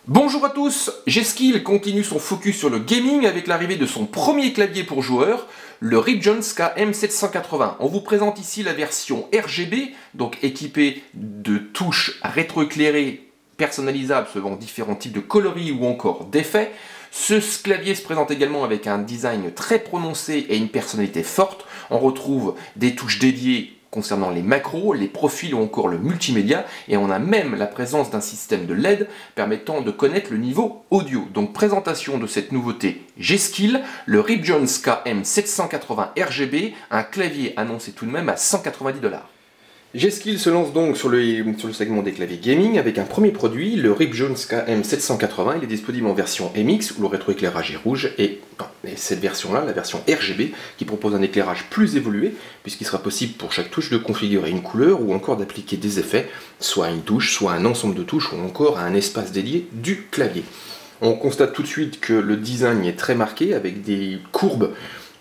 Bonjour à tous, G-Skill continue son focus sur le gaming avec l'arrivée de son premier clavier pour joueurs, le Ripjohns KM780. On vous présente ici la version RGB, donc équipée de touches rétroéclairées personnalisables selon différents types de coloris ou encore d'effets. Ce clavier se présente également avec un design très prononcé et une personnalité forte. On retrouve des touches dédiées concernant les macros, les profils ou encore le multimédia, et on a même la présence d'un système de LED permettant de connaître le niveau audio. Donc présentation de cette nouveauté G-Skill, le Ripjohns KM780 RGB, un clavier annoncé tout de même à 190 $. G-Skill se lance donc sur le segment des claviers gaming avec un premier produit, le Ripjohns KM780. Il est disponible en version MX où le rétroéclairage est rouge et cette version-là, la version RGB, qui propose un éclairage plus évolué puisqu'il sera possible pour chaque touche de configurer une couleur ou encore d'appliquer des effets, soit à une touche, soit à un ensemble de touches ou encore à un espace dédié du clavier. On constate tout de suite que le design est très marqué avec des courbes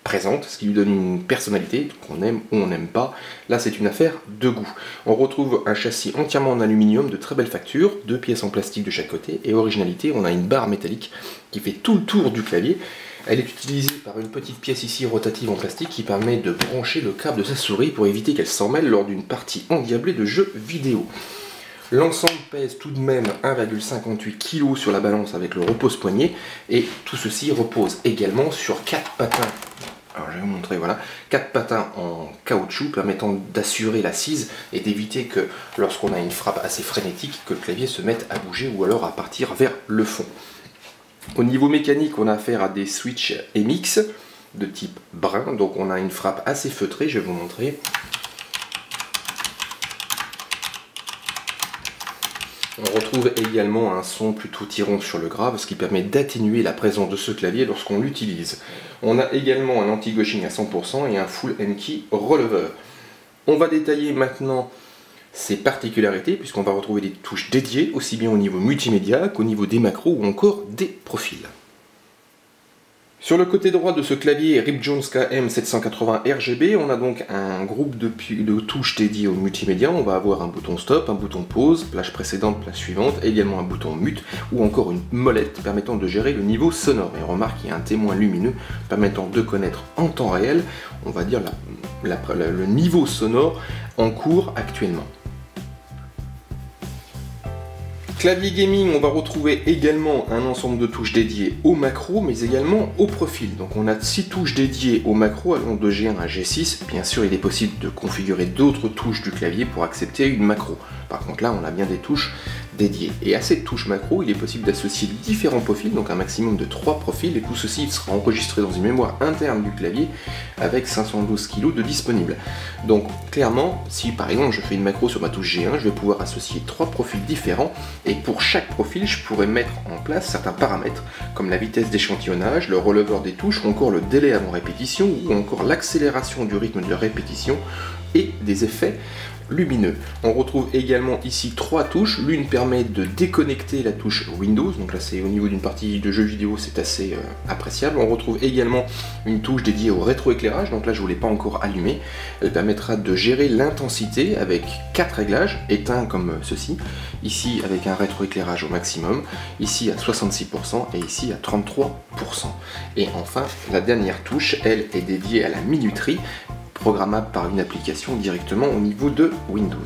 présente, ce qui lui donne une personnalité qu'on aime ou on n'aime pas. Là, c'est une affaire de goût. On retrouve un châssis entièrement en aluminium de très belle facture, 2 pièces en plastique de chaque côté, et originalité, on a une barre métallique qui fait tout le tour du clavier. Elle est utilisée par une petite pièce ici rotative en plastique qui permet de brancher le câble de sa souris pour éviter qu'elle s'en mêle lors d'une partie endiablée de jeux vidéo. L'ensemble pèse tout de même 1,58 kg sur la balance avec le repose-poignet, et tout ceci repose également sur 4 patins. Alors je vais vous montrer, voilà, 4 patins en caoutchouc permettant d'assurer l'assise et d'éviter que lorsqu'on a une frappe assez frénétique, que le clavier se mette à bouger ou alors à partir vers le fond. Au niveau mécanique, on a affaire à des switches MX de type brun, donc on a une frappe assez feutrée, je vais vous montrer. On retrouve également un son plutôt tirant sur le grave, ce qui permet d'atténuer la présence de ce clavier lorsqu'on l'utilise. On a également un anti-gauching à 100% et un full N-key releveur. On va détailler maintenant ses particularités, puisqu'on va retrouver des touches dédiées, aussi bien au niveau multimédia qu'au niveau des macros ou encore des profils. Sur le côté droit de ce clavier Ripjohns KM780 RGB, on a donc un groupe de touches dédiées au multimédia. On va avoir un bouton stop, un bouton pause, plage précédente, plage suivante, également un bouton mute ou encore une molette permettant de gérer le niveau sonore. Et on remarque qu'il y a un témoin lumineux permettant de connaître en temps réel, on va dire, le niveau sonore en cours actuellement. Clavier gaming, on va retrouver également un ensemble de touches dédiées au macro, mais également au profil. Donc on a 6 touches dédiées au macro allant de G1 à G6. Bien sûr, il est possible de configurer d'autres touches du clavier pour accepter une macro. Par contre là, on a bien des touches dédiées. Et à cette touche macro, il est possible d'associer différents profils, donc un maximum de 3 profils, et tout ceci sera enregistré dans une mémoire interne du clavier avec 512 kg de disponible. Donc clairement, si par exemple je fais une macro sur ma touche G1, je vais pouvoir associer 3 profils différents, et pour chaque profil, je pourrais mettre en place certains paramètres, comme la vitesse d'échantillonnage, le releveur des touches, ou encore le délai avant répétition, ou encore l'accélération du rythme de répétition, et des effets lumineux. On retrouve également ici 3 touches. L'une permet de déconnecter la touche Windows, donc là c'est au niveau d'une partie de jeu vidéo, c'est assez appréciable. On retrouve également une touche dédiée au rétroéclairage, donc là je ne l'ai pas encore allumée. Elle permettra de gérer l'intensité avec 4 réglages, éteints comme ceci, ici avec un rétroéclairage au maximum, ici à 66% et ici à 33%. Et enfin, la dernière touche, elle est dédiée à la minuterie, programmable par une application directement au niveau de Windows.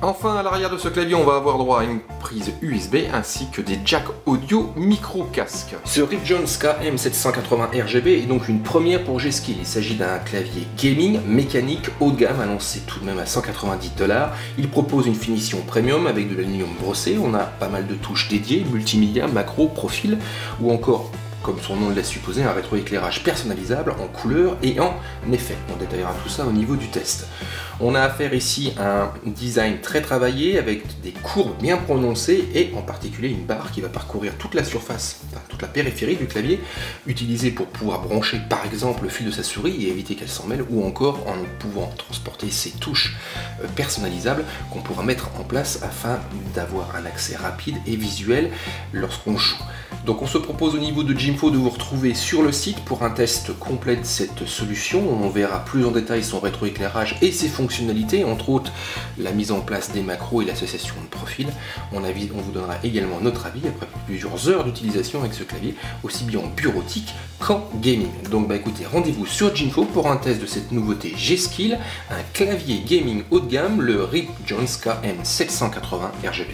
Enfin, à l'arrière de ce clavier, on va avoir droit à une prise USB ainsi que des jacks audio micro-casque. Ce Ripjohns KM780 RGB est donc une première pour G-Skill. Il s'agit d'un clavier gaming mécanique haut de gamme annoncé tout de même à 190 $. Il propose une finition premium avec de l'aluminium brossé. On a pas mal de touches dédiées, multimédia, macro, profil ou encore, comme son nom le laisse supposer, un rétroéclairage personnalisable en couleur et en effet. On détaillera tout ça au niveau du test. On a affaire ici à un design très travaillé avec des courbes bien prononcées et en particulier une barre qui va parcourir toute la surface, enfin, toute la périphérie du clavier, utilisée pour pouvoir brancher par exemple le fil de sa souris et éviter qu'elle s'en mêle, ou encore en pouvant transporter ces touches personnalisables qu'on pourra mettre en place afin d'avoir un accès rapide et visuel lorsqu'on joue. Donc on se propose au niveau de Jimfo de vous retrouver sur le site pour un test complet de cette solution. On verra plus en détail son rétroéclairage et ses fonctionnalités, entre autres la mise en place des macros et l'association de profils. On vous donnera également notre avis après plusieurs heures d'utilisation avec ce clavier, aussi bien en bureautique qu'en gaming. Donc écoutez, rendez-vous sur Jimfo pour un test de cette nouveauté G-Skill, un clavier gaming haut de gamme, le RIP Joinska M780 RGB.